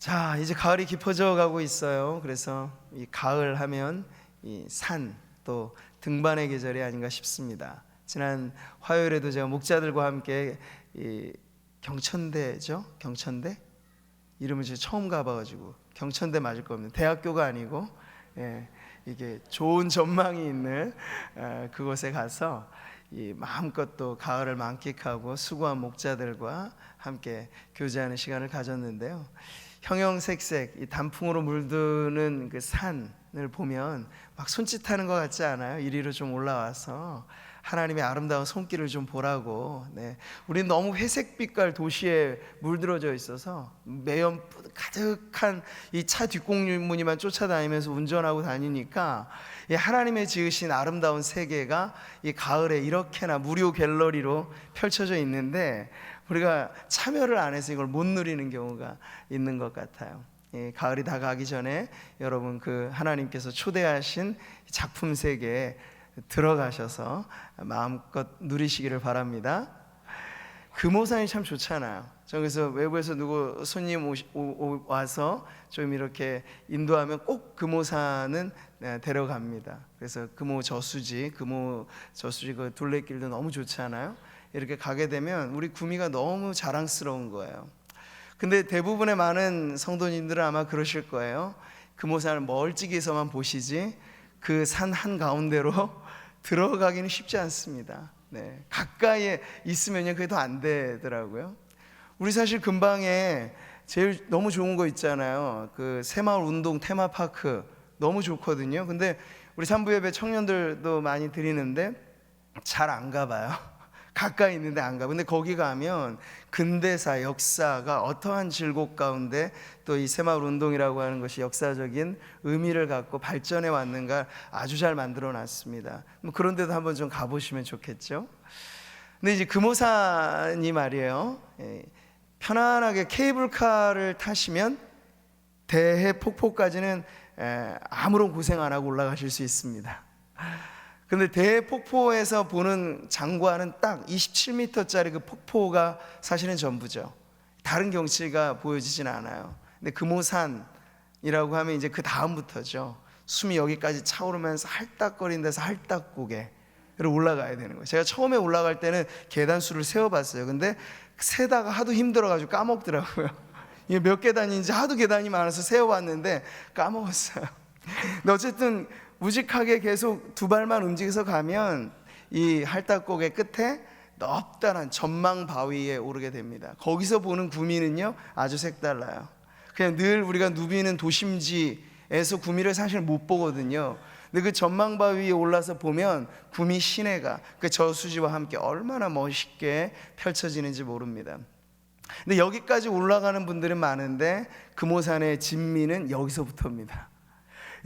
자, 이제 가을이 깊어져 가고 있어요. 그래서 이 가을 하면 이 산, 또 등반의 계절이 아닌가 싶습니다. 지난 화요일에도 제가 목자들과 함께 이 경천대죠? 경천대? 이름을 제가 처음 가봐가지고 경천대 맞을 겁니다. 대학교가 아니고 이게 좋은 전망이 있는 그곳에 가서 이 마음껏 또 가을을 만끽하고 수고한 목자들과 함께 교제하는 시간을 가졌는데요. 형형색색 이 단풍으로 물드는 그 산을 보면 막 손짓하는 것 같지 않아요? 이리로 좀 올라와서 하나님의 아름다운 손길을 좀 보라고. 우리는 너무 회색빛깔 도시에 물들어져 있어서 매연 가득한 이 차 뒷공무니만 쫓아다니면서 운전하고 다니니까 이 하나님의 지으신 아름다운 세계가 이 가을에 이렇게나 무료 갤러리로 펼쳐져 있는데 우리가 참여를 안 해서 이걸 못 누리는 경우가 있는 것 같아요. 가을이 다가기 전에 여러분 그 하나님께서 초대하신 작품 세계에 들어가셔서 마음껏 누리시기를 바랍니다. 금오산이 참 좋잖아요. 저 그래서 외부에서 누구 손님 와서 좀 이렇게 인도하면 꼭 금오산은 데려갑니다. 그래서 금오 저수지 그 둘레길도 너무 좋잖아요. 이렇게 가게 되면 우리 구미가 너무 자랑스러운 거예요. 근데 대부분의 많은 성도님들은 아마 그러실 거예요. 금오산을 멀찍이서만 보시지 그 산 한가운데로 들어가기는 쉽지 않습니다. 가까이에 있으면요 그게 더 안 되더라고요. 우리 사실 근방에 제일 너무 좋은 거 있잖아요. 그 새마을 운동 테마파크 너무 좋거든요. 근데 우리 산부예배 청년들도 많이 드리는데 잘 안 가봐요. 가까이 있는데 안 가. 근데 거기 가면 근대사, 역사가 어떠한 질곡 가운데 또 이 새마을 운동이라고 하는 것이 역사적인 의미를 갖고 발전해 왔는가 아주 잘 만들어 놨습니다. 그런 데도 한번 좀 가보시면 좋겠죠. 근데 이제 금오산이 말이에요, 편안하게 케이블카를 타시면 대해 폭포까지는 아무런 고생 안 하고 올라가실 수 있습니다. 근데 대폭포에서 보는 장관은 딱 27m짜리 그 폭포가 사실은 전부죠. 다른 경치가 보여지진 않아요. 근데 금오산이라고 하면 이제 그 다음부터죠. 숨이 여기까지 차오르면서 할딱거린 데서 할딱고개를 올라가야 되는 거예요. 제가 처음에 올라갈 때는 계단수를 세어봤어요. 근데 세다가 하도 힘들어가지고 까먹더라고요. 이게 몇 계단인지 하도 계단이 많아서 세어봤는데 까먹었어요. 근데 어쨌든 우직하게 계속 두 발만 움직여서 가면 이 할딱고개 끝에 넓다란 전망 바위에 오르게 됩니다. 거기서 보는 구미는요 아주 색달라요. 그냥 늘 우리가 누비는 도심지에서 구미를 사실 못 보거든요. 근데 그 전망 바위에 올라서 보면 구미 시내가 그 저수지와 함께 얼마나 멋있게 펼쳐지는지 모릅니다. 근데 여기까지 올라가는 분들은 많은데 금오산의 진미는 여기서부터입니다.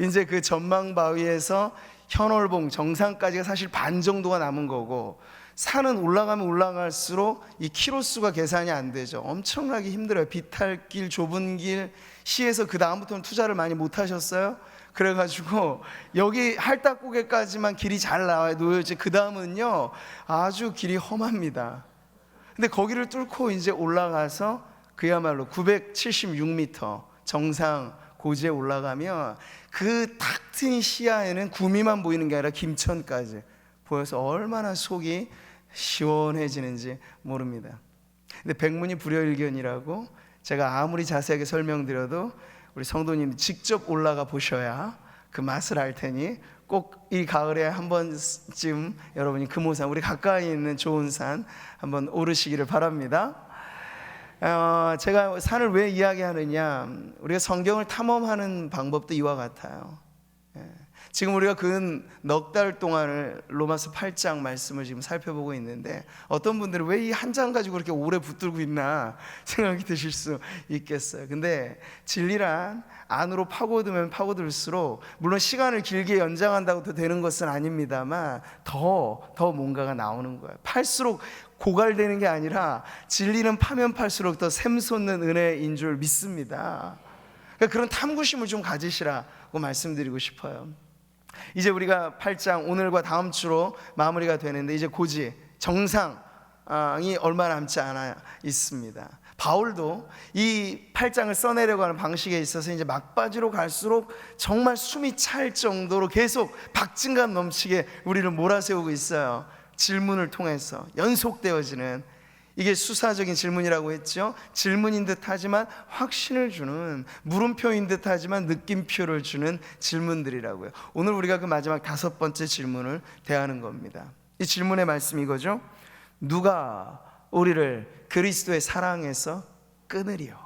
이제 그 전망 바위에서 현월봉 정상까지가 사실 반 정도가 남은 거고, 산은 올라가면 올라갈수록 이 키로수가 계산이 안 되죠. 엄청나게 힘들어요. 비탈길, 좁은 길, 시에서 그 다음부터는 투자를 많이 못 하셨어요. 그래가지고 여기 할딱고개까지만 길이 잘 나와요. 놓여지. 그 다음은요 아주 길이 험합니다. 근데 거기를 뚫고 이제 올라가서 그야말로 976m 정상 고지에 올라가면 그 탁 트인 시야에는 구미만 보이는 게 아니라 김천까지 보여서 얼마나 속이 시원해지는지 모릅니다. 근데 백문이 불여일견이라고 제가 아무리 자세하게 설명드려도 우리 성도님 직접 올라가 보셔야 그 맛을 알 테니 꼭 이 가을에 한 번쯤 여러분이 금오산, 우리 가까이 있는 좋은 산 한번 오르시기를 바랍니다. 제가 산을 왜 이야기하느냐, 우리가 성경을 탐험하는 방법도 이와 같아요. 지금 우리가 근 넉 달 동안을 로마서 8장 말씀을 지금 살펴보고 있는데 어떤 분들은 왜 이 한 장 가지고 그렇게 오래 붙들고 있나 생각이 드실 수 있겠어요. 근데 진리란 안으로 파고들면 파고들수록, 물론 시간을 길게 연장한다고 더 되는 것은 아닙니다만 더 뭔가가 나오는 거예요. 팔수록 고갈되는 게 아니라 진리는 파면 팔수록 더 샘솟는 은혜인 줄 믿습니다. 그러니까 그런 탐구심을 좀 가지시라고 말씀드리고 싶어요. 이제 우리가 8장 오늘과 다음 주로 마무리가 되는데 이제 고지 정상 얼마 남지 않아 있습니다. 바울도 이 8장을 써내려고 하는 방식에 있어서 이제 막바지로 갈수록 정말 숨이 찰 정도로 계속 박진감 넘치게 우리를 몰아세우고 있어요. 질문을 통해서 연속되어지는, 이게 수사적인 질문이라고 했죠. 질문인 듯 하지만 확신을 주는, 물음표인 듯 하지만 느낌표를 주는 질문들이라고요. 오늘 우리가 그 마지막 5번째 질문을 대하는 겁니다. 이 질문의 말씀이 이거죠. 누가 우리를 그리스도의 사랑에서 끊으리요?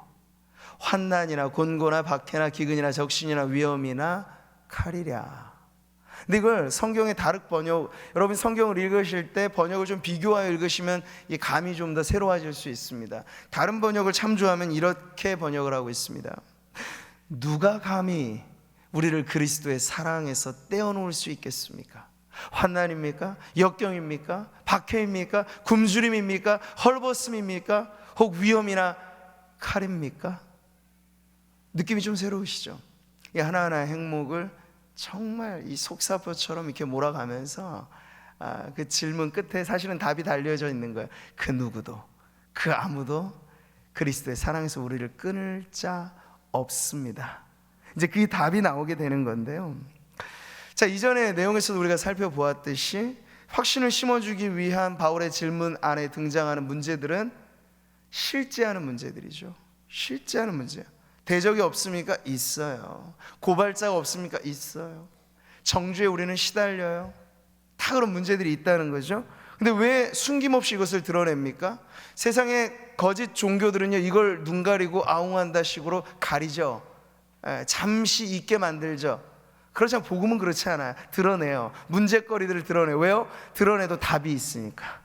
환난이나 곤고나 박해나 기근이나 적신이나 위험이나 칼이랴. 근데 이걸 성경의 다른 번역, 여러분 성경을 읽으실 때 번역을 좀 비교하여 읽으시면 이 감이 좀 더 새로워질 수 있습니다. 다른 번역을 참조하면 이렇게 번역을 하고 있습니다. 누가 감히 우리를 그리스도의 사랑에서 떼어놓을 수 있겠습니까? 환난입니까? 역경입니까? 박해입니까? 굶주림입니까? 헐벗음입니까? 혹 위험이나 칼입니까? 느낌이 좀 새로우시죠? 이 하나하나의 행목을 정말 이 속사포처럼 이렇게 몰아가면서 그 질문 끝에 사실은 답이 달려져 있는 거예요. 그 누구도, 그 아무도 그리스도의 사랑에서 우리를 끊을 자 없습니다. 이제 그 답이 나오게 되는 건데요. 자, 이전의 내용에서도 우리가 살펴보았듯이 확신을 심어주기 위한 바울의 질문 안에 등장하는 문제들은 실제하는 문제들이죠. 실제하는 문제. 대적이 없습니까? 있어요. 고발자가 없습니까? 있어요. 정죄에 우리는 시달려요. 다 그런 문제들이 있다는 거죠. 근데 왜 숨김없이 이것을 드러냅니까? 세상의 거짓 종교들은요, 이걸 눈 가리고 아웅한다 식으로 가리죠. 잠시 잊게 만들죠. 그렇지만 복음은 그렇지 않아요. 드러내요. 문제거리들을 드러내요. 왜요? 드러내도 답이 있으니까.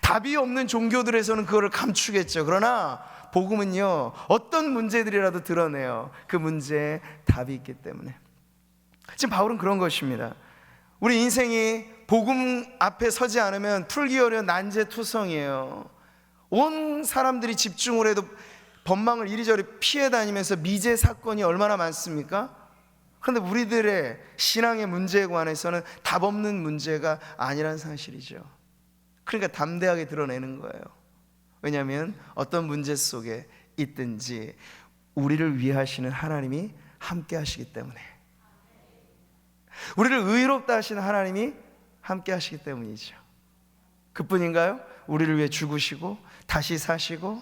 답이 없는 종교들에서는 그거를 감추겠죠. 그러나 복음은요, 어떤 문제들이라도 드러내요. 그 문제에 답이 있기 때문에. 지금 바울은 그런 것입니다. 우리 인생이 복음 앞에 서지 않으면 풀기 어려운 난제투성이에요. 온 사람들이 집중을 해도 법망을 이리저리 피해 다니면서 미제 사건이 얼마나 많습니까? 그런데 우리들의 신앙의 문제에 관해서는 답 없는 문제가 아니란 사실이죠. 그러니까 담대하게 드러내는 거예요. 왜냐하면 어떤 문제 속에 있든지 우리를 위하시는 하나님이 함께 하시기 때문에, 우리를 의롭다 하시는 하나님이 함께 하시기 때문이죠. 그뿐인가요? 우리를 위해 죽으시고 다시 사시고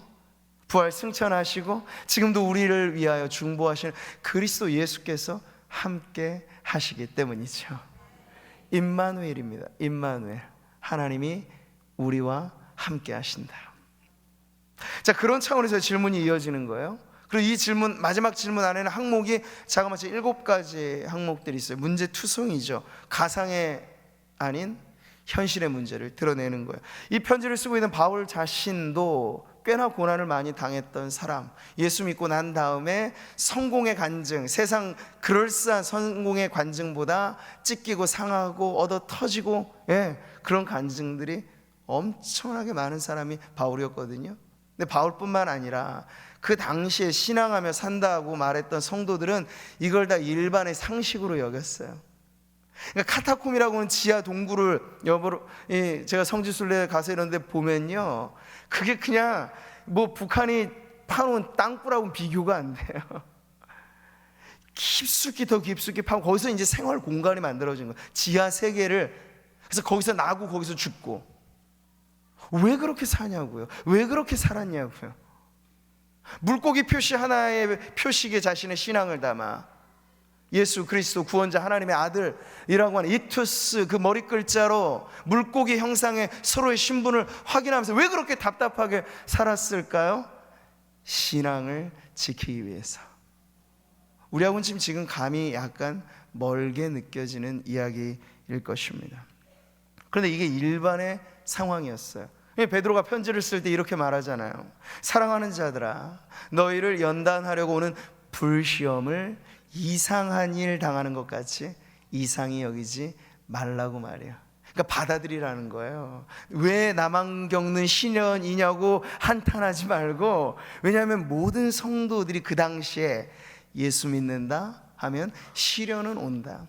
부활 승천하시고 지금도 우리를 위하여 중보하시는 그리스도 예수께서 함께 하시기 때문이죠. 임마누엘입니다. 임마누엘. 하나님이 우리와 함께 하신다. 자, 그런 차원에서 질문이 이어지는 거예요. 그리고 이 질문, 마지막 질문 안에는 항목이 자그마치 7가지 항목들이 있어요. 문제 투성이죠. 가상의 아닌 현실의 문제를 드러내는 거예요. 이 편지를 쓰고 있는 바울 자신도 꽤나 고난을 많이 당했던 사람, 예수 믿고 난 다음에 성공의 간증, 세상 그럴싸한 성공의 간증보다 찢기고 상하고 얻어 터지고, 그런 간증들이 엄청나게 많은 사람이 바울이었거든요. 근데 바울뿐만 아니라 그 당시에 신앙하며 산다고 말했던 성도들은 이걸 다 일반의 상식으로 여겼어요. 그러니까 카타콤이라고 하는 지하 동굴을 제가 성지순례 가서 이런 데 보면요, 그게 그냥 뭐 북한이 파놓은 땅굴하고는 비교가 안 돼요. 깊숙이 더 깊숙이 파고 거기서 이제 생활 공간이 만들어진 거예요. 지하 세계를. 그래서 거기서 나고 거기서 죽고. 왜 그렇게 사냐고요? 왜 그렇게 살았냐고요? 물고기 표시 하나의 표식에 자신의 신앙을 담아 예수 그리스도 구원자 하나님의 아들이라고 하는 이투스, 그 머리 글자로 물고기 형상의 서로의 신분을 확인하면서 왜 그렇게 답답하게 살았을까요? 신앙을 지키기 위해서. 우리하고는 지금 감이 약간 멀게 느껴지는 이야기일 것입니다. 그런데 이게 일반의 상황이었어요. 베드로가 편지를 쓸 때 이렇게 말하잖아요. 사랑하는 자들아, 너희를 연단하려고 오는 불시험을 이상한 일 당하는 것 같이 이상히 여기지 말라고 말이에요. 그러니까 받아들이라는 거예요. 왜 나만 겪는 시련이냐고 한탄하지 말고, 왜냐하면 모든 성도들이 그 당시에 예수 믿는다 하면 시련은 온다.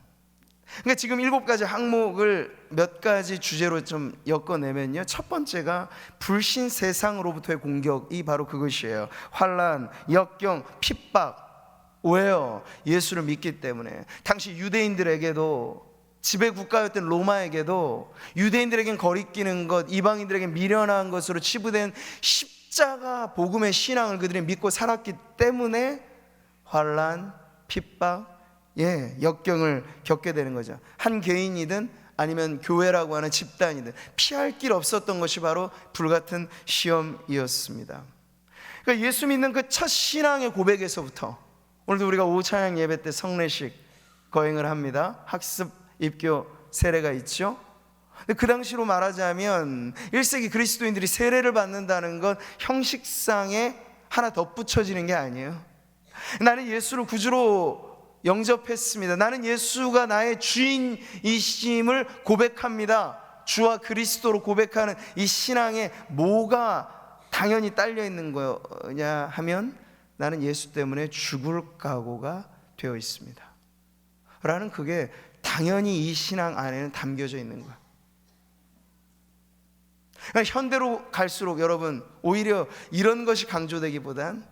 그러니까 지금 7가지 항목을 몇 가지 주제로 좀 엮어내면요, 첫 번째가 불신 세상으로부터의 공격이 바로 그것이에요. 환난, 역경, 핍박. 왜요? 예수를 믿기 때문에. 당시 유대인들에게도, 지배 국가였던 로마에게도 유대인들에겐 거리끼는 것, 이방인들에겐 미련한 것으로 치부된 십자가 복음의 신앙을 그들이 믿고 살았기 때문에 환난, 핍박, 역경을 겪게 되는 거죠. 한 개인이든 아니면 교회라고 하는 집단이든 피할 길 없었던 것이 바로 불같은 시험이었습니다. 그러니까 예수 믿는 그 첫 신앙의 고백에서부터, 오늘도 우리가 오찬양 예배 때 성례식 거행을 합니다. 학습, 입교, 세례가 있죠. 근데 그 당시로 말하자면 1세기 그리스도인들이 세례를 받는다는 건 형식상에 하나 덧붙여지는 게 아니에요. 나는 예수를 구주로 영접했습니다. 나는 예수가 나의 주인이심을 고백합니다. 주와 그리스도로 고백하는 이 신앙에 뭐가 당연히 딸려 있는 거냐 하면, 나는 예수 때문에 죽을 각오가 되어 있습니다 라는, 그게 당연히 이 신앙 안에는 담겨져 있는 거예요. 그러니까 현대로 갈수록 여러분, 오히려 이런 것이 강조되기보단,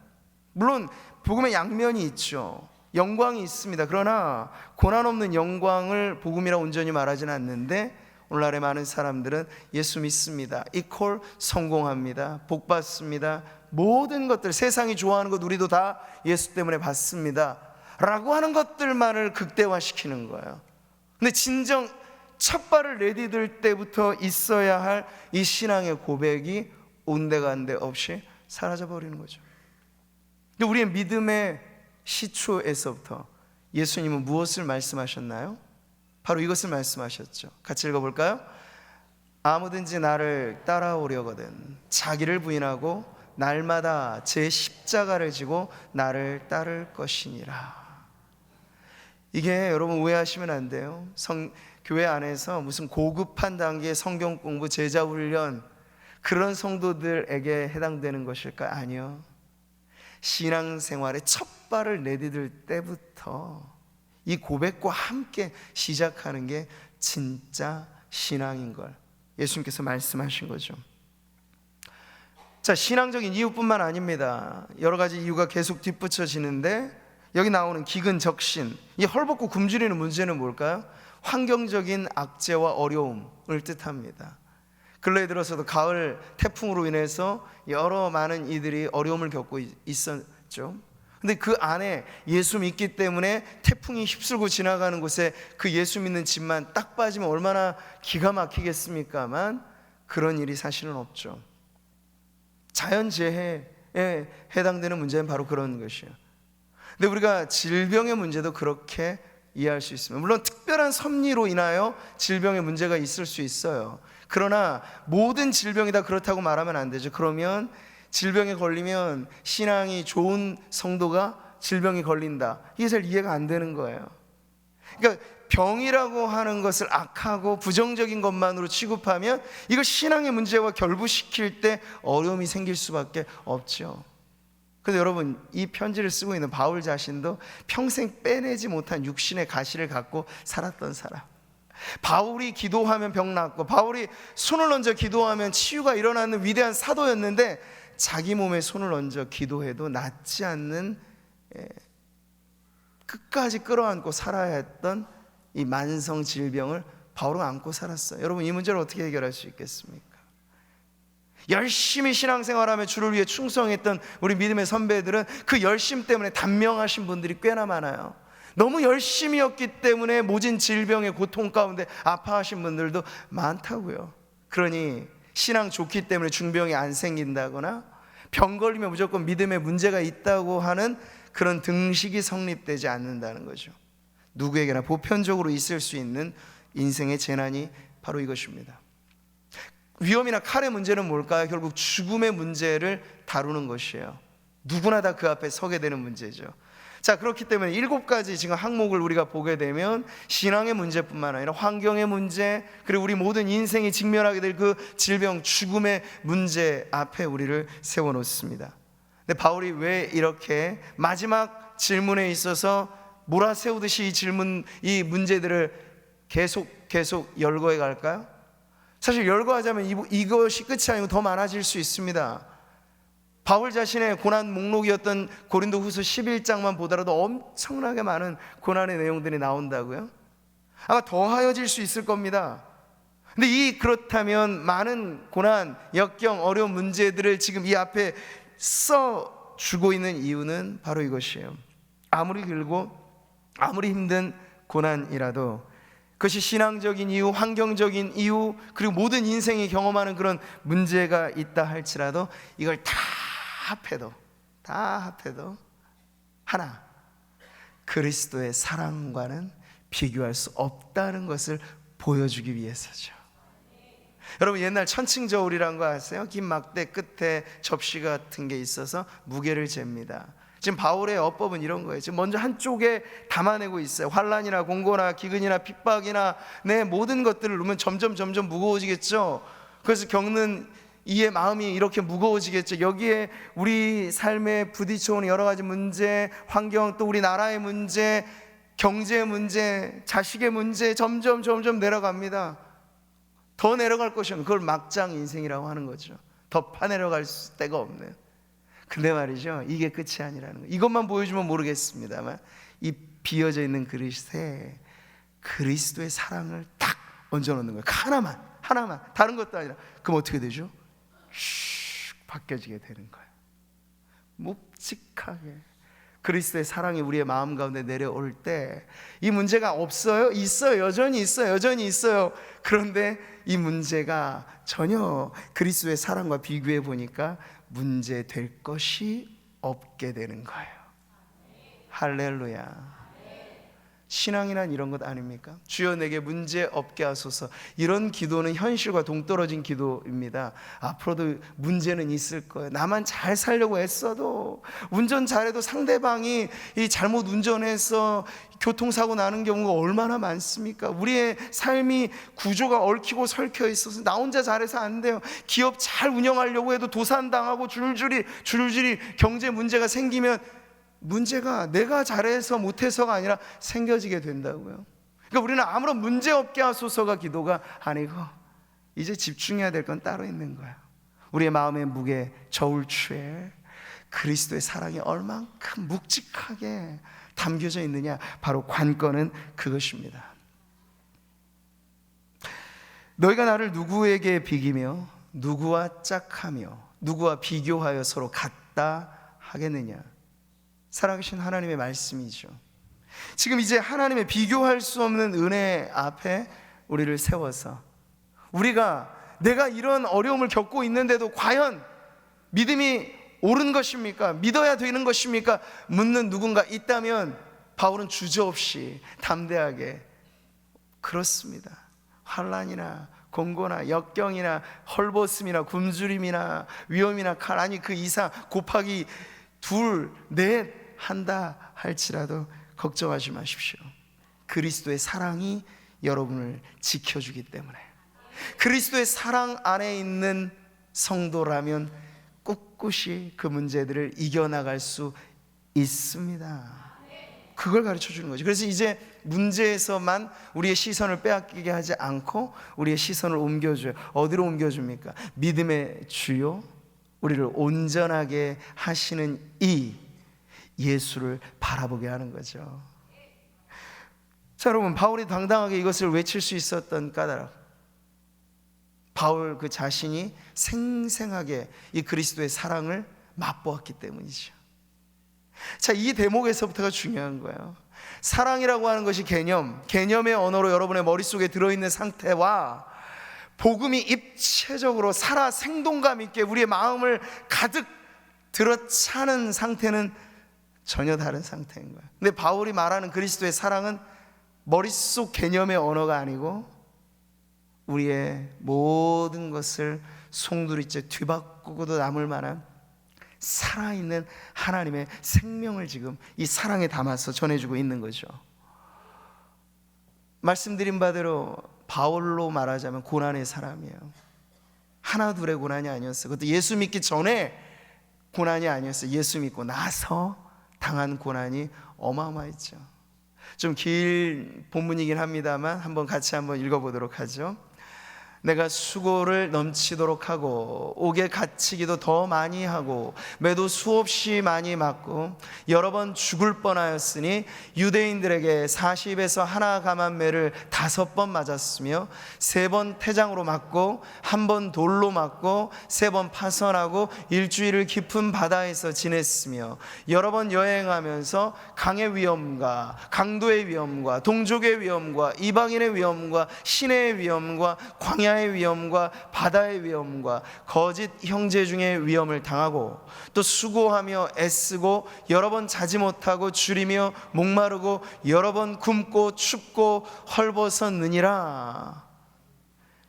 물론 복음의 양면이 있죠. 영광이 있습니다. 그러나 고난 없는 영광을 복음이라 온전히 말하지는 않는데, 오늘날의 많은 사람들은 예수 믿습니다, 이퀄 성공합니다, 복 받습니다, 모든 것들, 세상이 좋아하는 것 우리도 다 예수 때문에 받습니다 라고 하는 것들만을 극대화시키는 거예요. 근데 진정 첫 발을 내디딜 때부터 있어야 할 이 신앙의 고백이 온데간데 없이 사라져버리는 거죠. 근데 우리의 믿음의 시초에서부터 예수님은 무엇을 말씀하셨나요? 바로 이것을 말씀하셨죠. 같이 읽어볼까요? 아무든지 나를 따라오려거든 자기를 부인하고 날마다 제 십자가를 지고 나를 따를 것이니라. 이게 여러분 오해하시면 안 돼요. 교회 안에서 무슨 고급한 단계의 성경 공부, 제자 훈련, 그런 성도들에게 해당되는 것일까요? 아니요. 신앙생활의 첫 발을 내디딜 때부터 이 고백과 함께 시작하는 게 진짜 신앙인 걸 예수님께서 말씀하신 거죠. 자, 신앙적인 이유뿐만 아닙니다. 여러 가지 이유가 계속 뒷붙여지는데, 여기 나오는 기근적신, 이 헐벗고 굶주리는 문제는 뭘까요? 환경적인 악재와 어려움을 뜻합니다. 근래에 들어서도 가을 태풍으로 인해서 여러 많은 이들이 어려움을 겪고 있었죠. 근데 그 안에 예수 믿기 때문에 태풍이 휩쓸고 지나가는 곳에 그 예수 믿는 집만 딱 빠지면 얼마나 기가 막히겠습니까만, 그런 일이 사실은 없죠. 자연재해에 해당되는 문제는 바로 그런 것이에요. 근데 우리가 질병의 문제도 그렇게 이해할 수 있습니다. 물론 특별한 섭리로 인하여 질병의 문제가 있을 수 있어요. 그러나 모든 질병이 다 그렇다고 말하면 안 되죠. 그러면 질병에 걸리면 신앙이 좋은 성도가 질병에 걸린다, 이게 잘 이해가 안 되는 거예요. 그러니까 병이라고 하는 것을 악하고 부정적인 것만으로 취급하면 이걸 신앙의 문제와 결부시킬 때 어려움이 생길 수밖에 없죠. 그런데 여러분, 이 편지를 쓰고 있는 바울 자신도 평생 빼내지 못한 육신의 가시를 갖고 살았던 사람. 바울이 기도하면 병 낫고, 바울이 손을 얹어 기도하면 치유가 일어나는 위대한 사도였는데, 자기 몸에 손을 얹어 기도해도 낫지 않는, 끝까지 끌어안고 살아야 했던 이 만성 질병을 바울은 안고 살았어요. 여러분, 이 문제를 어떻게 해결할 수 있겠습니까? 열심히 신앙생활하며 주를 위해 충성했던 우리 믿음의 선배들은 그 열심 때문에 단명하신 분들이 꽤나 많아요. 너무 열심이었기 때문에 모진 질병의 고통 가운데 아파하신 분들도 많다고요. 그러니 신앙 좋기 때문에 중병이 안 생긴다거나 병 걸리면 무조건 믿음에 문제가 있다고 하는 그런 등식이 성립되지 않는다는 거죠. 누구에게나 보편적으로 있을 수 있는 인생의 재난이 바로 이것입니다. 위험이나 칼의 문제는 뭘까요? 결국 죽음의 문제를 다루는 것이에요. 누구나 다 그 앞에 서게 되는 문제죠. 자, 그렇기 때문에 7가지 지금 항목을 우리가 보게 되면 신앙의 문제뿐만 아니라 환경의 문제, 그리고 우리 모든 인생이 직면하게 될 그 질병, 죽음의 문제 앞에 우리를 세워놓습니다. 근데 바울이 왜 이렇게 마지막 질문에 있어서 몰아세우듯이 이 문제들을 계속 열거해 갈까요? 사실 열거하자면 이것이 끝이 아니고 더 많아질 수 있습니다. 바울 자신의 고난 목록이었던 고린도후서 11장만 보더라도 엄청나게 많은 고난의 내용들이 나온다고요. 아마 더하여질 수 있을 겁니다. 근데 그렇다면 많은 고난, 역경, 어려운 문제들을 지금 이 앞에 써주고 있는 이유는 바로 이것이에요. 아무리 길고 아무리 힘든 고난이라도 그것이 신앙적인 이유, 환경적인 이유, 그리고 모든 인생이 경험하는 그런 문제가 있다 할지라도 이걸 다 합해도 하나, 그리스도의 사랑과는 비교할 수 없다는 것을 보여주기 위해서죠. 여러분, 옛날 천칭저울이란 거 아세요? 긴 막대 끝에 접시 같은 게 있어서 무게를 잽니다. 지금 바울의 어법은 이런 거예요. 지금 먼저 한쪽에 담아내고 있어요. 환난이나 공고나 기근이나 핍박이나 내 모든 것들을 놓으면 점점 무거워지겠죠. 그래서 겪는 이의 마음이 이렇게 무거워지겠죠. 여기에 우리 삶에 부딪혀오는 여러 가지 문제, 환경, 또 우리 나라의 문제, 경제 문제, 자식의 문제 점점 내려갑니다. 더 내려갈 것이면 그걸 막장 인생이라고 하는 거죠. 더 파내려갈 데가 없네요. 근데 말이죠, 이게 끝이 아니라는 거예요. 이것만 보여주면 모르겠습니다만 이 비어져 있는 그릇에 그리스도의 사랑을 딱 얹어놓는 거예요. 하나만, 다른 것도 아니라. 그럼 어떻게 되죠? 슉 바뀌어지게 되는 거예요. 묵직하게 그리스도의 사랑이 우리의 마음 가운데 내려올 때 이 문제가 없어요? 있어요. 여전히 있어요. 그런데 이 문제가 전혀 그리스도의 사랑과 비교해 보니까 문제 될 것이 없게 되는 거예요. 할렐루야. 신앙이란 이런 것 아닙니까? 주여 내게 문제 없게 하소서. 이런 기도는 현실과 동떨어진 기도입니다. 앞으로도 문제는 있을 거예요. 나만 잘 살려고 애써도, 운전 잘해도 상대방이 잘못 운전해서 교통사고 나는 경우가 얼마나 많습니까? 우리의 삶이 구조가 얽히고 설켜 있어서 나 혼자 잘해서 안 돼요. 기업 잘 운영하려고 해도 도산당하고 줄줄이 경제 문제가 생기면 문제가 내가 잘해서 못해서가 아니라 생겨지게 된다고요. 그러니까 우리는 아무런 문제 없게 하소서가 기도가 아니고 이제 집중해야 될 건 따로 있는 거야. 우리의 마음의 무게, 저울추에 그리스도의 사랑이 얼만큼 묵직하게 담겨져 있느냐, 바로 관건은 그것입니다. 너희가 나를 누구에게 비기며 누구와 짝하며 누구와 비교하여 서로 같다 하겠느냐. 살아계신 하나님의 말씀이죠. 지금 이제 하나님의 비교할 수 없는 은혜 앞에 우리를 세워서 내가 이런 어려움을 겪고 있는데도 과연 믿음이 옳은 것입니까? 믿어야 되는 것입니까? 묻는 누군가 있다면 바울은 주저없이 담대하게 그렇습니다. 환난이나 공고나 역경이나 헐벗음이나 굶주림이나 위험이나 칼, 아니 그 이상 곱하기 2, 4 한다 할지라도 걱정하지 마십시오. 그리스도의 사랑이 여러분을 지켜주기 때문에, 그리스도의 사랑 안에 있는 성도라면 꿋꿋이 그 문제들을 이겨나갈 수 있습니다. 그걸 가르쳐 주는 거죠. 그래서 이제 문제에서만 우리의 시선을 빼앗기게 하지 않고 우리의 시선을 옮겨줘요. 어디로 옮겨줍니까? 믿음의 주요, 우리를 온전하게 하시는 이 예수를 바라보게 하는 거죠. 자, 여러분, 바울이 당당하게 이것을 외칠 수 있었던 까닭, 바울 그 자신이 생생하게 이 그리스도의 사랑을 맛보았기 때문이죠. 자, 이 대목에서부터가 중요한 거예요. 사랑이라고 하는 것이 개념의 언어로 여러분의 머릿속에 들어있는 상태와 복음이 입체적으로 살아 생동감 있게 우리의 마음을 가득 들어차는 상태는 전혀 다른 상태인 거예요. 근데 바울이 말하는 그리스도의 사랑은 머릿속 개념의 언어가 아니고 우리의 모든 것을 송두리째 뒤바꾸고도 남을 만한 살아있는 하나님의 생명을 지금 이 사랑에 담아서 전해주고 있는 거죠. 말씀드린 바대로 바울로 말하자면 고난의 사람이에요. 하나 둘의 고난이 아니었어요. 그것도 예수 믿기 전에 고난이 아니었어요. 예수 믿고 나서 당한 고난이 어마어마했죠. 좀 긴 본문이긴 합니다만 한번 같이 한번 읽어보도록 하죠. 내가 수고를 넘치도록 하고 옥에 갇히기도 더 많이 하고 매도 수없이 많이 맞고 여러 번 죽을 뻔하였으니 유대인들에게 40에서 하나 감한 매를 5번 맞았으며 3번 태장으로 맞고 1번 돌로 맞고 3번 파선하고 일주일을 깊은 바다에서 지냈으며 여러 번 여행하면서 강의 위험과 강도의 위험과 동족의 위험과 이방인의 위험과 시내의 위험과 광야의 위험과 바다의 위험과 거짓 형제 중에 위험을 당하고 또 수고하며 애쓰고 여러 번 자지 못하고 줄이며 목마르고 여러 번 굶고 춥고 헐벗었느니라.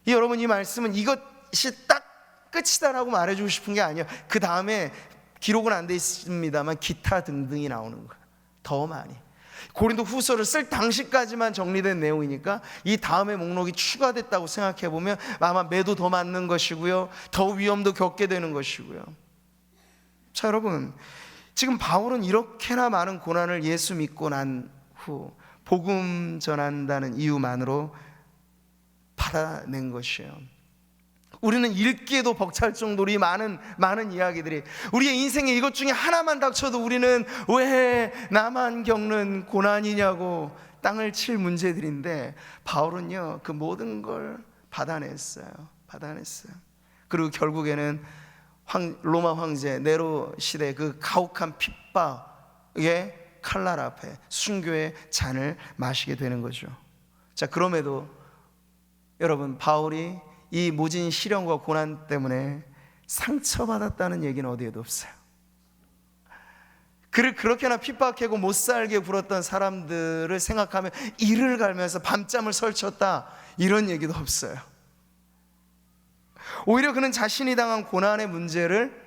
여러분, 이 말씀은 이것이 딱 끝이다라고 말해주고 싶은 게 아니에요. 그 다음에 기록은 안 돼 있습니다만 기타 등등이 나오는 거예요. 더 많이. 고린도 후서를 쓸 당시까지만 정리된 내용이니까 이 다음에 목록이 추가됐다고 생각해 보면 아마 매도 더 맞는 것이고요, 더 위험도 겪게 되는 것이고요. 자, 여러분, 지금 바울은 이렇게나 많은 고난을 예수 믿고 난 후 복음 전한다는 이유만으로 받아낸 것이에요. 우리는 읽기에도 벅찰 정도로 이 많은 이야기들이, 우리의 인생에 이것 중에 하나만 닥쳐도 우리는 왜 나만 겪는 고난이냐고 땅을 칠 문제들인데, 바울은요 그 모든 걸 받아냈어요. 그리고 결국에는 로마 황제 네로 시대 그 가혹한 핍박의 칼날 앞에 순교의 잔을 마시게 되는 거죠. 자, 그럼에도 여러분, 바울이 이 모진 시련과 고난 때문에 상처받았다는 얘기는 어디에도 없어요. 그를 그렇게나 핍박하고 못살게 굴었던 사람들을 생각하면 이를 갈면서 밤잠을 설쳤다, 이런 얘기도 없어요. 오히려 그는 자신이 당한 고난의 문제를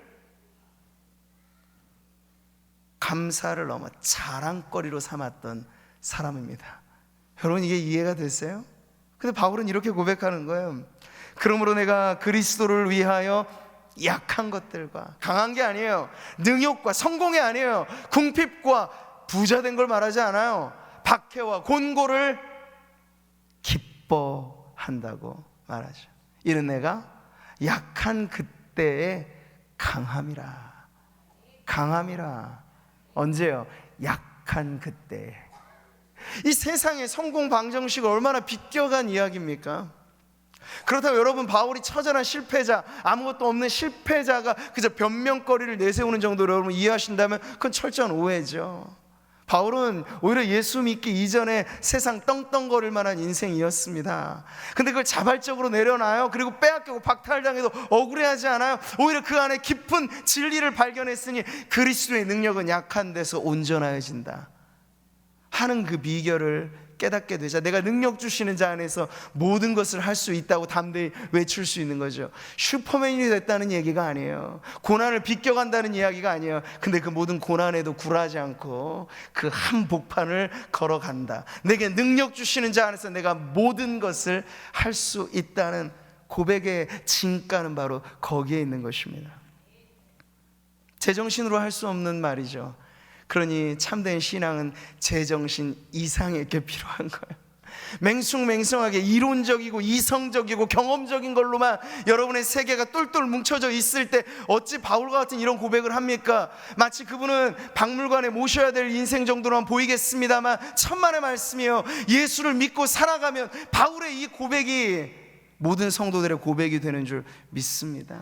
감사를 넘어 자랑거리로 삼았던 사람입니다. 여러분, 이게 이해가 되세요? 근데 바울은 이렇게 고백하는 거예요. 그러므로 내가 그리스도를 위하여 약한 것들과, 강한 게 아니에요, 능욕과 성공이 아니에요, 궁핍과 부자된 걸 말하지 않아요, 박해와 곤고를 기뻐한다고 말하죠. 이는 내가 약한 그때의 강함이라. 언제요? 약한 그때. 이 세상의 성공 방정식을 얼마나 비껴간 이야기입니까? 그렇다고 여러분, 바울이 처절한 실패자, 아무것도 없는 실패자가 그저 변명거리를 내세우는 정도로 여러분 이해하신다면 그건 철저한 오해죠. 바울은 오히려 예수 믿기 이전에 세상 떵떵거릴 만한 인생이었습니다. 근데 그걸 자발적으로 내려놔요. 그리고 빼앗기고 박탈당해도 억울해하지 않아요. 오히려 그 안에 깊은 진리를 발견했으니 그리스도의 능력은 약한 데서 온전하여진다 하는 그 비결을 깨닫게 되자 내가 능력 주시는 자 안에서 모든 것을 할 수 있다고 담대히 외칠 수 있는 거죠. 슈퍼맨이 됐다는 얘기가 아니에요. 고난을 비껴간다는 이야기가 아니에요. 근데 그 모든 고난에도 굴하지 않고 그 한 복판을 걸어간다. 내게 능력 주시는 자 안에서 내가 모든 것을 할 수 있다는 고백의 진가는 바로 거기에 있는 것입니다. 제정신으로 할 수 없는 말이죠. 그러니 참된 신앙은 제정신 이상에게 필요한 거예요. 맹숭맹숭하게 이론적이고 이성적이고 경험적인 걸로만 여러분의 세계가 똘똘 뭉쳐져 있을 때 어찌 바울과 같은 이런 고백을 합니까? 마치 그분은 박물관에 모셔야 될 인생 정도로만 보이겠습니다만 천만의 말씀이에요. 예수를 믿고 살아가면 바울의 이 고백이 모든 성도들의 고백이 되는 줄 믿습니다.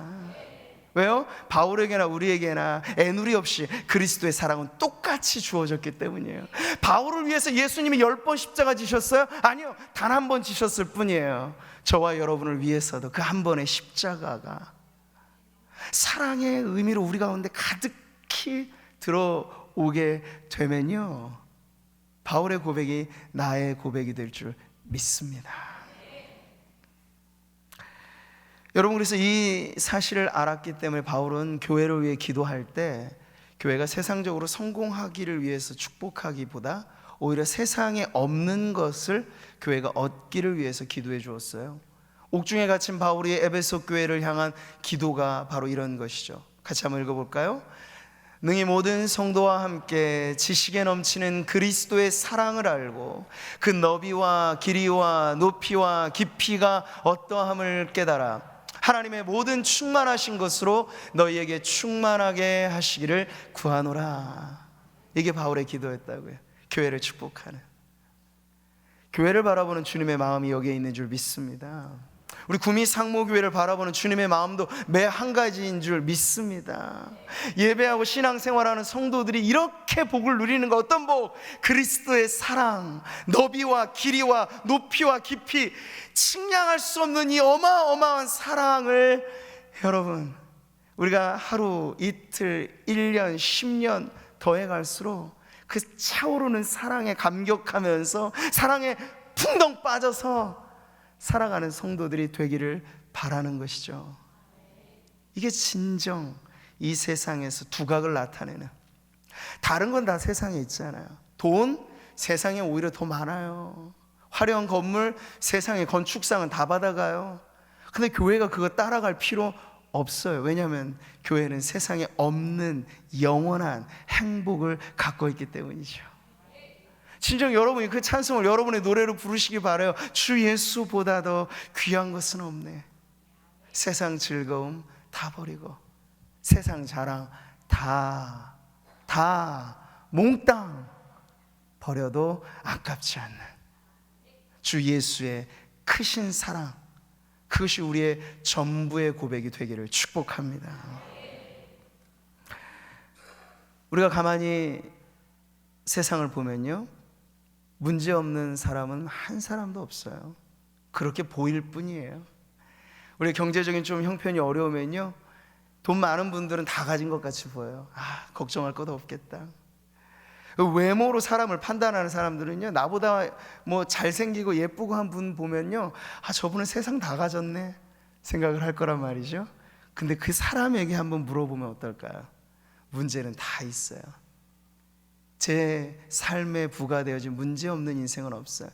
왜요? 바울에게나 우리에게나 애누리 없이 그리스도의 사랑은 똑같이 주어졌기 때문이에요. 바울을 위해서 예수님이 10번 십자가 지셨어요? 아니요, 단 한 번 지셨을 뿐이에요. 저와 여러분을 위해서도 그 한 번의 십자가가 사랑의 의미로 우리 가운데 가득히 들어오게 되면요, 바울의 고백이 나의 고백이 될 줄 믿습니다. 여러분, 그래서 이 사실을 알았기 때문에 바울은 교회를 위해 기도할 때 교회가 세상적으로 성공하기를 위해서 축복하기보다 오히려 세상에 없는 것을 교회가 얻기를 위해서 기도해 주었어요. 옥중에 갇힌 바울이 에베소 교회를 향한 기도가 바로 이런 것이죠. 같이 한번 읽어볼까요? 능히 모든 성도와 함께 지식에 넘치는 그리스도의 사랑을 알고 그 너비와 길이와 높이와 깊이가 어떠함을 깨달아 하나님의 모든 충만하신 것으로 너희에게 충만하게 하시기를 구하노라. 이게 바울의 기도였다고요. 교회를 축복하는, 교회를 바라보는 주님의 마음이 여기에 있는 줄 믿습니다. 우리 구미 상모교회를 바라보는 주님의 마음도 매 한 가지인 줄 믿습니다. 예배하고 신앙생활하는 성도들이 이렇게 복을 누리는 거, 어떤 복? 그리스도의 사랑, 너비와 길이와 높이와 깊이, 측량할 수 없는 이 어마어마한 사랑을 여러분, 우리가 하루, 이틀, 1년, 10년 더해갈수록 그 차오르는 사랑에 감격하면서 사랑에 풍덩 빠져서 살아가는 성도들이 되기를 바라는 것이죠. 이게 진정 이 세상에서 두각을 나타내는, 다른 건 다 세상에 있잖아요. 돈, 세상에 오히려 더 많아요. 화려한 건물, 세상의 건축상은 다 받아가요. 근데 교회가 그거 따라갈 필요 없어요. 왜냐하면 교회는 세상에 없는 영원한 행복을 갖고 있기 때문이죠. 진정 여러분이 그 찬송을 여러분의 노래로 부르시기 바라요. 주 예수보다 더 귀한 것은 없네. 세상 즐거움 다 버리고 세상 자랑 다 몽땅 버려도 아깝지 않는 주 예수의 크신 사랑, 그것이 우리의 전부의 고백이 되기를 축복합니다. 우리가 가만히 세상을 보면요, 문제없는 사람은 한 사람도 없어요. 그렇게 보일 뿐이에요. 우리 경제적인 좀 형편이 어려우면요, 돈 많은 분들은 다 가진 것 같이 보여요. 걱정할 것도 없겠다. 외모로 사람을 판단하는 사람들은요, 나보다 뭐 잘생기고 예쁘고 한 분 보면요, 저분은 세상 다 가졌네 생각을 할 거란 말이죠. 근데 그 사람에게 한번 물어보면 어떨까요? 문제는 다 있어요. 제 삶에 부과되어진 문제없는 인생은 없어요.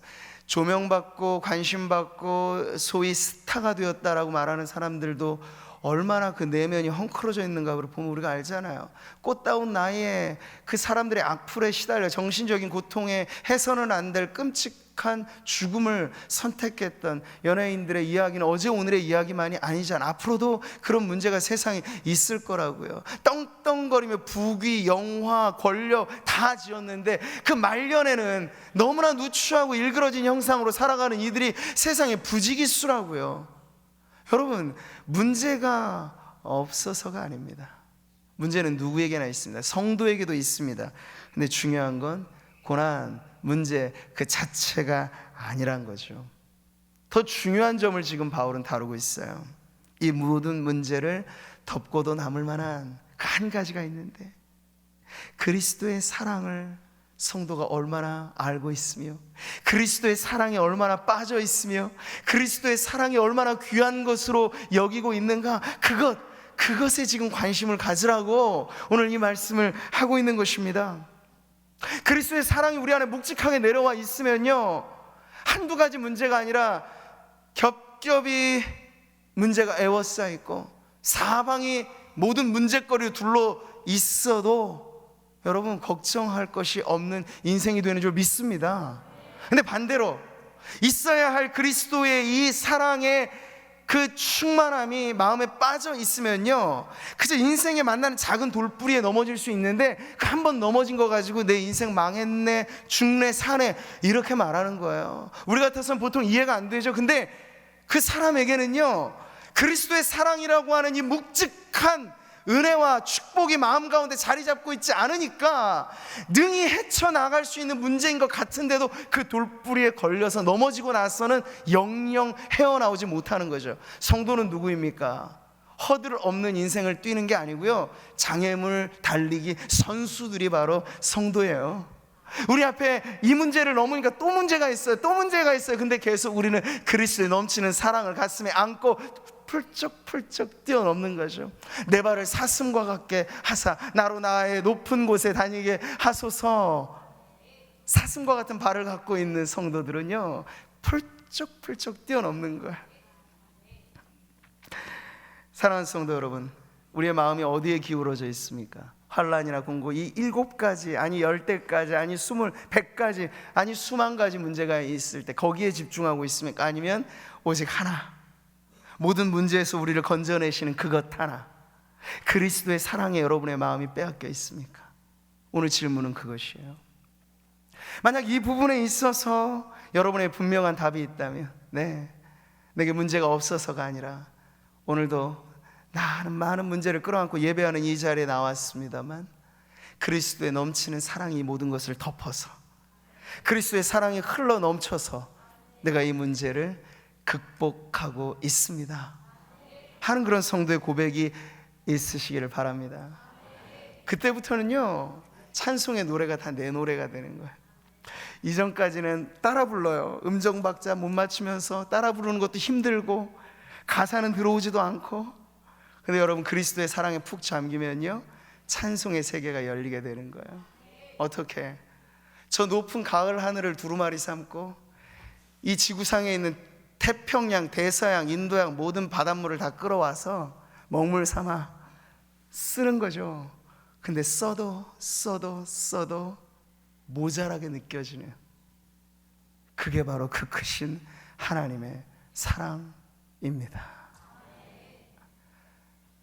조명받고 관심받고 소위 스타가 되었다라고 말하는 사람들도 얼마나 그 내면이 헝클어져 있는가를 보면 우리가 알잖아요. 꽃다운 나이에 그 사람들의 악플에 시달려 정신적인 고통에 해서는 안 될 끔찍한 죽음을 선택했던 연예인들의 이야기는 어제 오늘의 이야기만이 아니잖아. 앞으로도 그런 문제가 세상에 있을 거라고요. 떵떵거리며 부귀, 영화, 권력 다 지었는데 그 말년에는 너무나 누추하고 일그러진 형상으로 살아가는 이들이 세상에 부지기수라고요. 여러분, 문제가 없어서가 아닙니다. 문제는 누구에게나 있습니다. 성도에게도 있습니다. 근데 중요한 건 고난, 문제 그 자체가 아니란 거죠. 더 중요한 점을 지금 바울은 다루고 있어요. 이 모든 문제를 덮고도 남을 만한 그 한 가지가 있는데, 그리스도의 사랑을 성도가 얼마나 알고 있으며, 그리스도의 사랑에 얼마나 빠져 있으며, 그리스도의 사랑이 얼마나 귀한 것으로 여기고 있는가, 그것에 지금 관심을 가지라고 오늘 이 말씀을 하고 있는 것입니다. 그리스도의 사랑이 우리 안에 묵직하게 내려와 있으면요, 한두 가지 문제가 아니라 겹겹이 문제가 에워싸 있고 사방이 모든 문제거리로 둘러 있어도 여러분 걱정할 것이 없는 인생이 되는 줄 믿습니다. 근데 반대로 있어야 할 그리스도의 이 사랑의 그 충만함이 마음에 빠져 있으면요, 그저 인생에 만나는 작은 돌뿌리에 넘어질 수 있는데 그 한 번 넘어진 거 가지고 내 인생 망했네, 죽네, 사네 이렇게 말하는 거예요. 우리 같아서는 보통 이해가 안 되죠. 근데 그 사람에게는요, 그리스도의 사랑이라고 하는 이 묵직한 은혜와 축복이 마음 가운데 자리 잡고 있지 않으니까 능히 헤쳐나갈 수 있는 문제인 것 같은데도 그 돌뿌리에 걸려서 넘어지고 나서는 영영 헤어나오지 못하는 거죠. 성도는 누구입니까? 허들 없는 인생을 뛰는 게 아니고요, 장애물 달리기 선수들이 바로 성도예요. 우리 앞에 이 문제를 넘으니까 또 문제가 있어요. 또 문제가 있어요. 근데 계속 우리는 그리스도의 넘치는 사랑을 가슴에 안고 펄쩍펄쩍 뛰어넘는 거죠. 내 발을 사슴과 같게 하사 나로 나의 높은 곳에 다니게 하소서. 사슴과 같은 발을 갖고 있는 성도들은요, 펄쩍펄쩍 뛰어넘는 거예요. 사랑하는 성도 여러분, 우리의 마음이 어디에 기울어져 있습니까? 환란이나 공고, 이 7가지 아니 10대까지 아니 100가지 아니 수만 가지 문제가 있을 때 거기에 집중하고 있습니까? 아니면 오직 하나, 모든 문제에서 우리를 건져내시는 그것 하나, 그리스도의 사랑에 여러분의 마음이 빼앗겨 있습니까? 오늘 질문은 그것이에요. 만약 이 부분에 있어서 여러분의 분명한 답이 있다면, 네, 내게 문제가 없어서가 아니라 오늘도 나는 많은 문제를 끌어안고 예배하는 이 자리에 나왔습니다만 그리스도의 넘치는 사랑이 모든 것을 덮어서, 그리스도의 사랑이 흘러 넘쳐서 내가 이 문제를 극복하고 있습니다 하는 그런 성도의 고백이 있으시기를 바랍니다. 그때부터는요, 찬송의 노래가 다 내 노래가 되는 거예요. 이전까지는 따라 불러요. 음정박자 못 맞추면서 따라 부르는 것도 힘들고 가사는 들어오지도 않고. 근데 여러분, 그리스도의 사랑에 푹 잠기면요, 찬송의 세계가 열리게 되는 거예요. 어떻게? 저 높은 가을 하늘을 두루마리 삼고 이 지구상에 있는 태평양, 대서양, 인도양 모든 바닷물을 다 끌어와서 먹물 삼아 쓰는 거죠. 근데 써도 모자라게 느껴지는, 그게 바로 그 크신 하나님의 사랑입니다.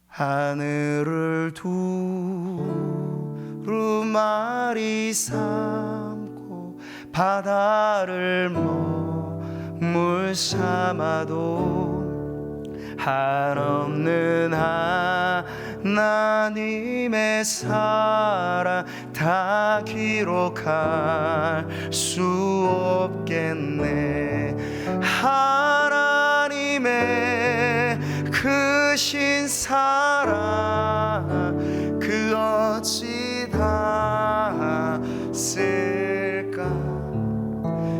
하늘을 두루마리 삼고 바다를 먹물 삼아도 한없는 하나님의 사랑 다 기록할 수 없겠네. 하나님의 크신 사랑 그 어찌 다 쓸까.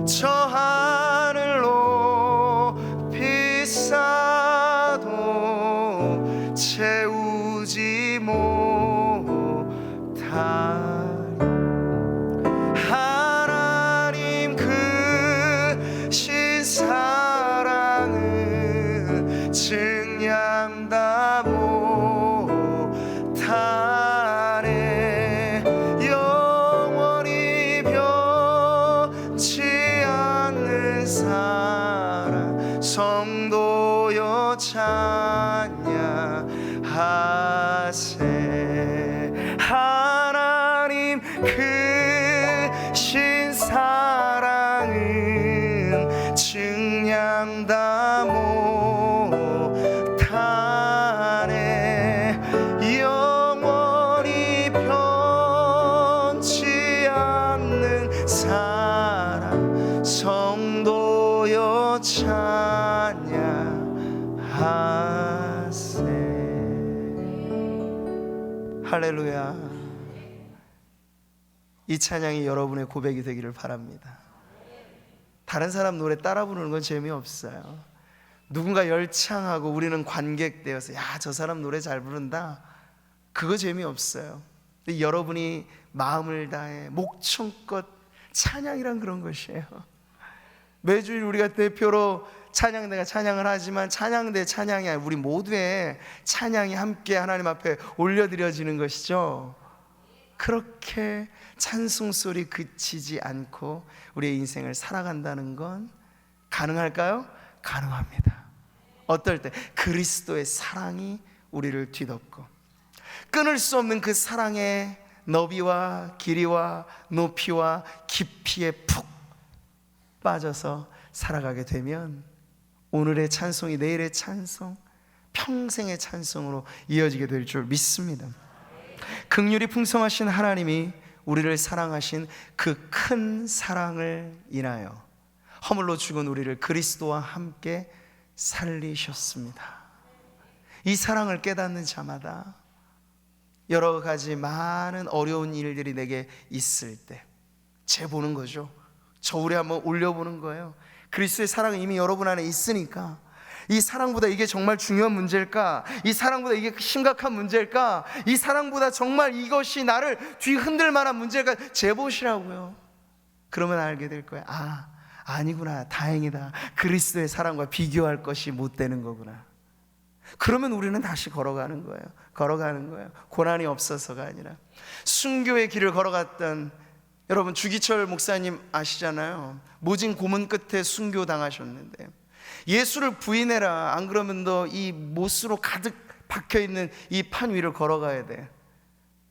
저 하늘로 비싸도 채우지 못할 하나님 크신 사랑은 증량다 못하네. 영원히 변치 않는 사랑 성도여 찬양하세. 하나님 크신 사랑은 증량다 못하네. 영원히 변치 않는 사랑 성도여 찬양하세. 할렐루야. 이 찬양이 여러분의 고백이 되기를 바랍니다. 다른 사람 노래 따라 부르는 건 재미없어요. 누군가 열창하고 우리는 관객 되어서 야, 저 사람 노래 잘 부른다, 그거 재미없어요. 근데 여러분이 마음을 다해 목청껏, 찬양이란 그런 것이에요. 매주일 우리가 대표로 찬양대가 찬양을 하지만 찬양대 찬양이 아니라 우리 모두의 찬양이 함께 하나님 앞에 올려드려지는 것이죠. 그렇게 찬송 소리 그치지 않고 우리의 인생을 살아간다는 건 가능할까요? 가능합니다. 어떨 때? 그리스도의 사랑이 우리를 뒤덮고 끊을 수 없는 그 사랑의 너비와 길이와 높이와 깊이에 푹 빠져서 살아가게 되면 오늘의 찬송이 내일의 찬송, 평생의 찬송으로 이어지게 될 줄 믿습니다. 긍휼이 풍성하신 하나님이 우리를 사랑하신 그 큰 사랑을 인하여 허물로 죽은 우리를 그리스도와 함께 살리셨습니다. 이 사랑을 깨닫는 자마다 여러 가지 많은 어려운 일들이 내게 있을 때 재보는 거죠. 저울에 한번 올려보는 거예요. 그리스도의 사랑은 이미 여러분 안에 있으니까 이 사랑보다 이게 정말 중요한 문제일까? 이 사랑보다 이게 심각한 문제일까? 이 사랑보다 정말 이것이 나를 뒤흔들 만한 문제일까? 재보시라고요. 그러면 알게 될 거예요. 아니구나, 다행이다. 그리스도의 사랑과 비교할 것이 못 되는 거구나. 그러면 우리는 다시 걸어가는 거예요. 고난이 없어서가 아니라. 순교의 길을 걸어갔던 여러분, 주기철 목사님 아시잖아요. 모진 고문 끝에 순교 당하셨는데, 예수를 부인해라, 안 그러면 너 이 못으로 가득 박혀있는 이 판 위를 걸어가야 돼.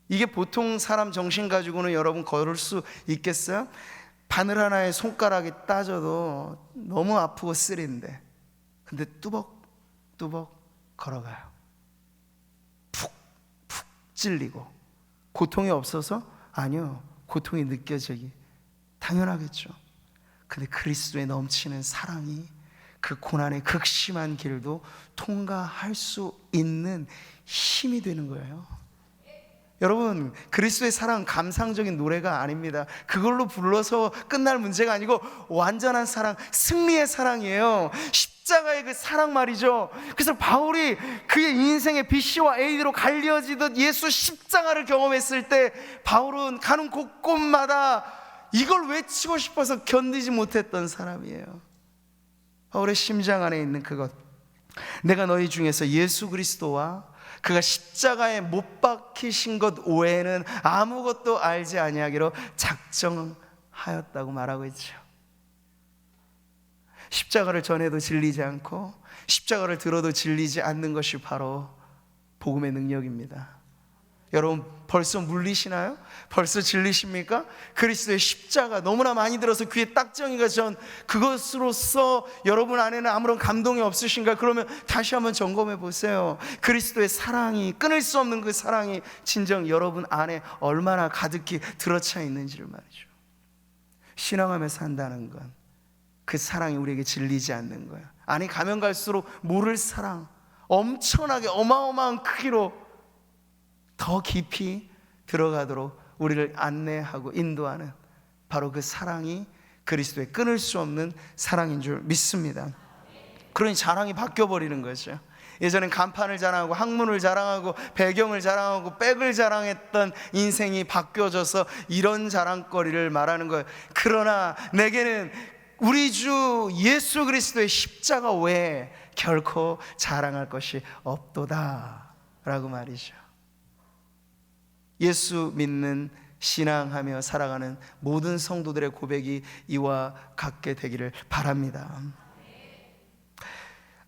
이게 보통 사람 정신 가지고는 여러분 걸을 수 있겠어요? 바늘 하나에 손가락이 따져도 너무 아프고 쓰린데, 근데 뚜벅뚜벅 걸어가요. 푹푹 찔리고. 고통이 없어서? 아니요, 고통이 느껴지기 당연하겠죠. 근데 그리스도의 넘치는 사랑이 그 고난의 극심한 길도 통과할 수 있는 힘이 되는 거예요. 여러분, 그리스도의 사랑 감상적인 노래가 아닙니다. 그걸로 불러서 끝날 문제가 아니고 완전한 사랑, 승리의 사랑이에요. 십자가의 그 사랑 말이죠. 그래서 바울이 그의 인생의 BC와 AD로 갈려지듯 예수 십자가를 경험했을 때 바울은 가는 곳곳마다 이걸 외치고 싶어서 견디지 못했던 사람이에요. 바울의 심장 안에 있는 그것, 내가 너희 중에서 예수 그리스도와 그가 십자가에 못 박히신 것 외에는 아무것도 알지 아니하기로 작정하였다고 말하고 있죠. 십자가를 전해도 질리지 않고 십자가를 들어도 질리지 않는 것이 바로 복음의 능력입니다. 여러분, 벌써 물리시나요? 벌써 질리십니까? 그리스도의 십자가 너무나 많이 들어서 귀에 딱정이가 전 그것으로서 여러분 안에는 아무런 감동이 없으신가? 그러면 다시 한번 점검해 보세요. 그리스도의 사랑이, 끊을 수 없는 그 사랑이 진정 여러분 안에 얼마나 가득히 들어차 있는지를 말이죠. 신앙하며 산다는 건 그 사랑이 우리에게 질리지 않는 거예요. 아니, 가면 갈수록 모를 사랑, 엄청나게 어마어마한 크기로 더 깊이 들어가도록 우리를 안내하고 인도하는 바로 그 사랑이 그리스도의 끊을 수 없는 사랑인 줄 믿습니다. 그러니 자랑이 바뀌어버리는 거죠. 예전엔 간판을 자랑하고 학문을 자랑하고 배경을 자랑하고 백을 자랑했던 인생이 바뀌어져서 이런 자랑거리를 말하는 거예요. 그러나 내게는 우리 주 예수 그리스도의 십자가 외에 결코 자랑할 것이 없도다 라고 말이죠. 예수 믿는, 신앙하며 살아가는 모든 성도들의 고백이 이와 같게 되기를 바랍니다.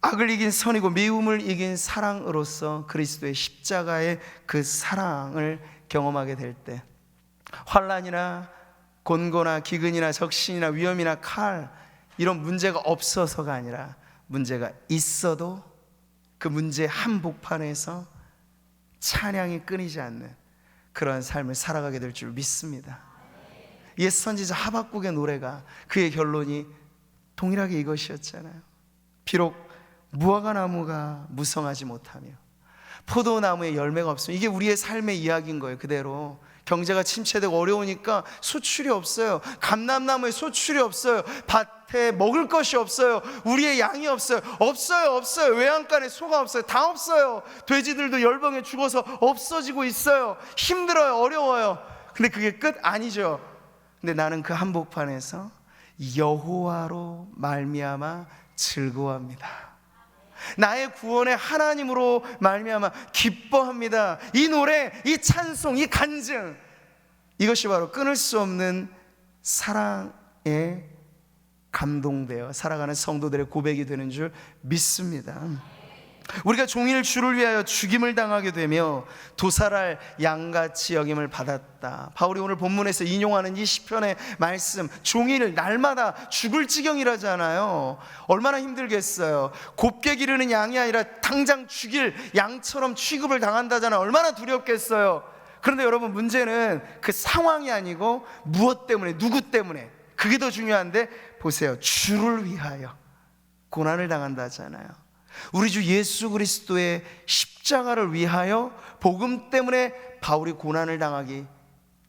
악을 이긴 선이고 미움을 이긴 사랑으로서 그리스도의 십자가의 그 사랑을 경험하게 될 때, 환난이나 곤고나 기근이나 적신이나 위험이나 칼, 이런 문제가 없어서가 아니라 문제가 있어도 그 문제 한복판에서 찬양이 끊이지 않는 그런 삶을 살아가게 될 줄 믿습니다. 옛 선지자 하박국의 노래가, 그의 결론이 동일하게 이것이었잖아요. 비록 무화과 나무가 무성하지 못하며 포도나무에 열매가 없으면, 이게 우리의 삶의 이야기인 거예요. 그대로 경제가 침체되고 어려우니까 소출이 없어요. 감람나무에 소출이 없어요. 밭에 먹을 것이 없어요. 우리의 양이 없어요. 없어요. 외양간에 소가 없어요. 다 없어요. 돼지들도 열병에 죽어서 없어지고 있어요. 힘들어요. 어려워요. 근데 그게 끝? 아니죠. 근데 나는 그 한복판에서 여호와로 말미암아 즐거워합니다. 나의 구원의 하나님으로 말미암아 기뻐합니다. 이 노래, 이 찬송, 이 간증, 이것이 바로 끊을 수 없는 사랑에 감동되어 살아가는 성도들의 고백이 되는 줄 믿습니다. 우리가 종일 주를 위하여 죽임을 당하게 되며 도살할 양같이 여김을 받았다. 바울이 오늘 본문에서 인용하는 이 시편의 말씀, 종일 날마다 죽을 지경이라잖아요. 얼마나 힘들겠어요. 곱게 기르는 양이 아니라 당장 죽일 양처럼 취급을 당한다잖아요. 얼마나 두렵겠어요. 그런데 여러분, 문제는 그 상황이 아니고 무엇 때문에, 누구 때문에, 그게 더 중요한데, 보세요. 주를 위하여 고난을 당한다잖아요. 우리 주 예수 그리스도의 십자가를 위하여, 복음 때문에 바울이 고난을 당하기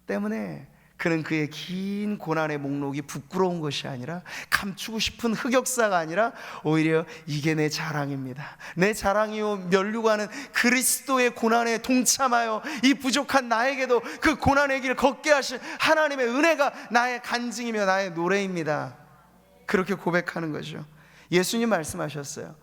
때문에, 그는 그의 긴 고난의 목록이 부끄러운 것이 아니라, 감추고 싶은 흑역사가 아니라 오히려 이게 내 자랑입니다. 내 자랑이요 면류관은 그리스도의 고난에 동참하여 이 부족한 나에게도 그 고난의 길 걷게 하신 하나님의 은혜가 나의 간증이며 나의 노래입니다. 그렇게 고백하는 거죠. 예수님 말씀하셨어요.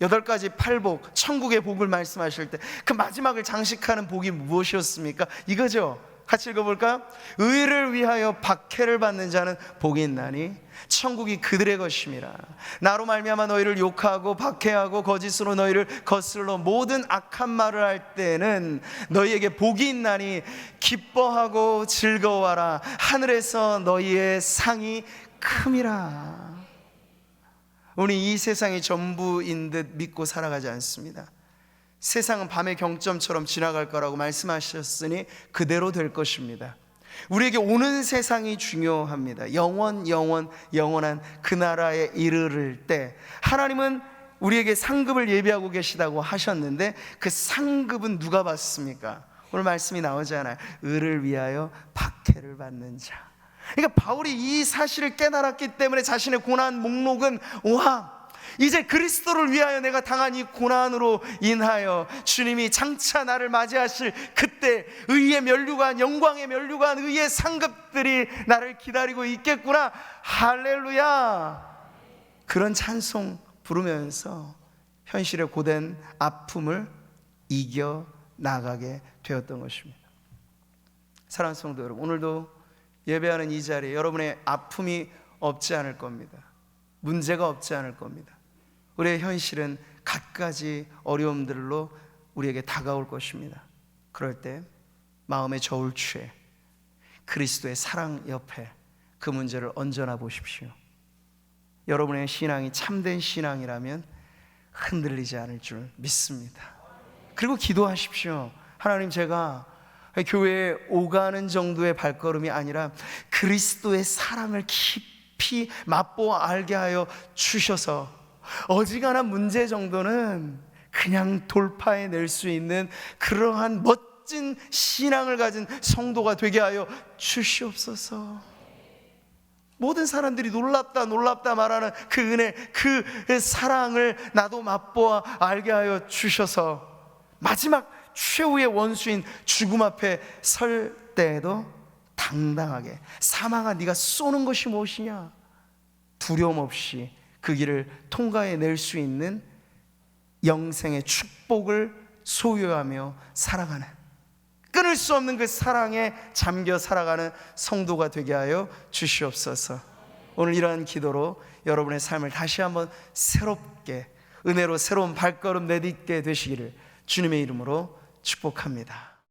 8가지 팔복, 천국의 복을 말씀하실 때 그 마지막을 장식하는 복이 무엇이었습니까? 이거죠. 같이 읽어볼까요? 의를 위하여 박해를 받는 자는 복이 있나니 천국이 그들의 것임이라. 나로 말미암아 너희를 욕하고 박해하고 거짓으로 너희를 거슬러 모든 악한 말을 할 때는 너희에게 복이 있나니 기뻐하고 즐거워하라. 하늘에서 너희의 상이 큼이라. 우리 이 세상이 전부인 듯 믿고 살아가지 않습니다. 세상은 밤의 경점처럼 지나갈 거라고 말씀하셨으니 그대로 될 것입니다. 우리에게 오는 세상이 중요합니다. 영원한 그 나라에 이르를 때 하나님은 우리에게 상급을 예비하고 계시다고 하셨는데 그 상급은 누가 받습니까? 오늘 말씀이 나오잖아요. 의를 위하여 박해를 받는 자. 그러니까 바울이 이 사실을 깨달았기 때문에 자신의 고난 목록은 이제 그리스도를 위하여 내가 당한 이 고난으로 인하여 주님이 장차 나를 맞이하실 그때 의의 면류관, 영광의 면류관, 의의 상급들이 나를 기다리고 있겠구나. 할렐루야. 그런 찬송 부르면서 현실의 고된 아픔을 이겨 나가게 되었던 것입니다. 사랑하는 성도 여러분, 오늘도 예배하는 이 자리에 여러분의 아픔이 없지 않을 겁니다. 문제가 없지 않을 겁니다. 우리의 현실은 갖가지 어려움들로 우리에게 다가올 것입니다. 그럴 때 마음의 저울 취해 그리스도의 사랑 옆에 그 문제를 얹어놔 보십시오. 여러분의 신앙이 참된 신앙이라면 흔들리지 않을 줄 믿습니다. 그리고 기도하십시오. 하나님, 제가 교회에 오가는 정도의 발걸음이 아니라 그리스도의 사랑을 깊이 맛보아 알게 하여 주셔서 어지간한 문제 정도는 그냥 돌파해낼 수 있는 그러한 멋진 신앙을 가진 성도가 되게 하여 주시옵소서. 모든 사람들이 놀랍다 말하는 그 은혜, 그 사랑을 나도 맛보아 알게 하여 주셔서 마지막 최후의 원수인 죽음 앞에 설 때에도 당당하게 사망아 네가 쏘는 것이 무엇이냐 두려움 없이 그 길을 통과해낼 수 있는 영생의 축복을 소유하며 살아가는, 끊을 수 없는 그 사랑에 잠겨 살아가는 성도가 되게 하여 주시옵소서. 오늘 이러한 기도로 여러분의 삶을 다시 한번 새롭게 은혜로 새로운 발걸음 내딛게 되시기를 주님의 이름으로 축복합니다.